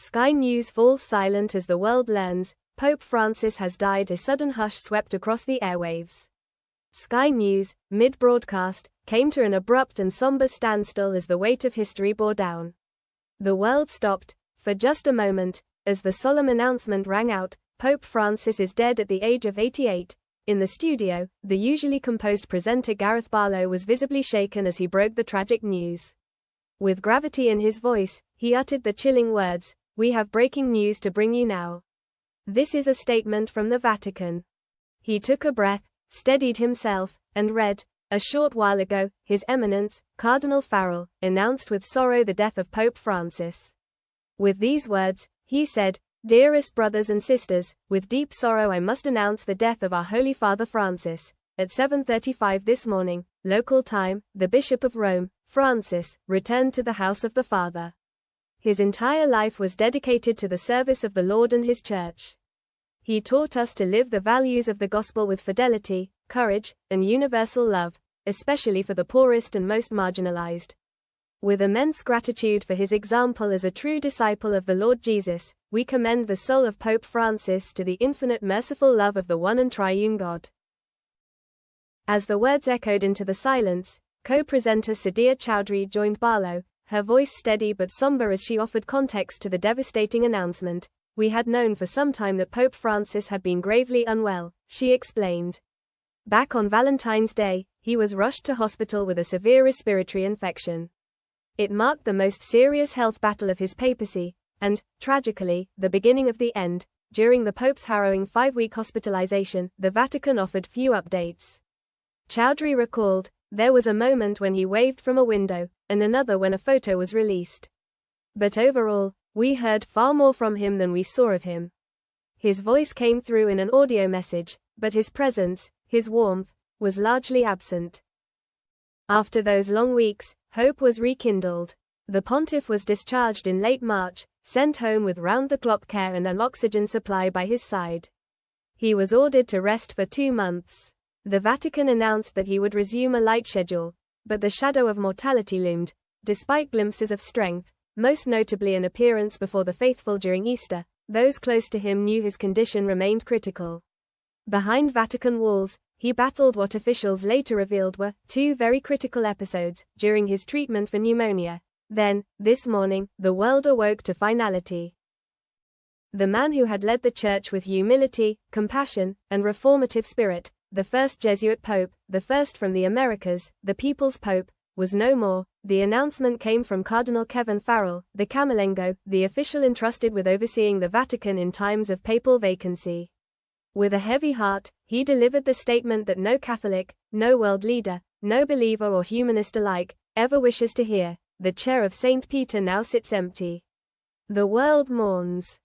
Sky News falls silent as the world learns Pope Francis has died. A sudden hush swept across the airwaves. Sky News, mid-broadcast, came to an abrupt and somber standstill as the weight of history bore down. The world stopped, for just a moment, as the solemn announcement rang out, Pope Francis is dead at the age of 88. In the studio, the usually composed presenter Gareth Barlow was visibly shaken as he broke the tragic news. With gravity in his voice, he uttered the chilling words, "We have breaking news to bring you now. This is a statement from the Vatican." He took a breath, steadied himself, and read, "A short while ago, His Eminence, Cardinal Farrell, announced with sorrow the death of Pope Francis. With these words, he said, 'Dearest brothers and sisters, with deep sorrow I must announce the death of our Holy Father Francis. At 7:35 this morning, local time, the Bishop of Rome, Francis, returned to the house of the Father. His entire life was dedicated to the service of the Lord and His Church. He taught us to live the values of the gospel with fidelity, courage, and universal love, especially for the poorest and most marginalized. With immense gratitude for his example as a true disciple of the Lord Jesus, we commend the soul of Pope Francis to the infinite merciful love of the one and triune God." As the words echoed into the silence, co-presenter Sadia Chowdhury joined Barlow, her voice steady but somber as she offered context to the devastating announcement. "We had known for some time that Pope Francis had been gravely unwell," she explained. "Back on Valentine's Day, he was rushed to hospital with a severe respiratory infection. It marked the most serious health battle of his papacy, and, tragically, the beginning of the end. During the Pope's harrowing 5-week hospitalization, the Vatican offered few updates." Chowdhury recalled, "There was a moment when he waved from a window, and another when a photo was released. But overall, we heard far more from him than we saw of him. His voice came through in an audio message, but his presence, his warmth, was largely absent." After those long weeks, hope was rekindled. The pontiff was discharged in late March, sent home with round-the-clock care and an oxygen supply by his side. He was ordered to rest for 2 months. The Vatican announced that he would resume a light schedule, but the shadow of mortality loomed. Despite glimpses of strength, most notably an appearance before the faithful during Easter, those close to him knew his condition remained critical. Behind Vatican walls, he battled what officials later revealed were 2 very critical episodes during his treatment for pneumonia. Then, this morning, the world awoke to finality. The man who had led the Church with humility, compassion, and reformative spirit, the first Jesuit pope, the first from the Americas, the People's Pope, was no more. The announcement came from Cardinal Kevin Farrell, the Camerlengo, the official entrusted with overseeing the Vatican in times of papal vacancy. With a heavy heart, he delivered the statement that no Catholic, no world leader, no believer or humanist alike, ever wishes to hear. The chair of St. Peter now sits empty. The world mourns.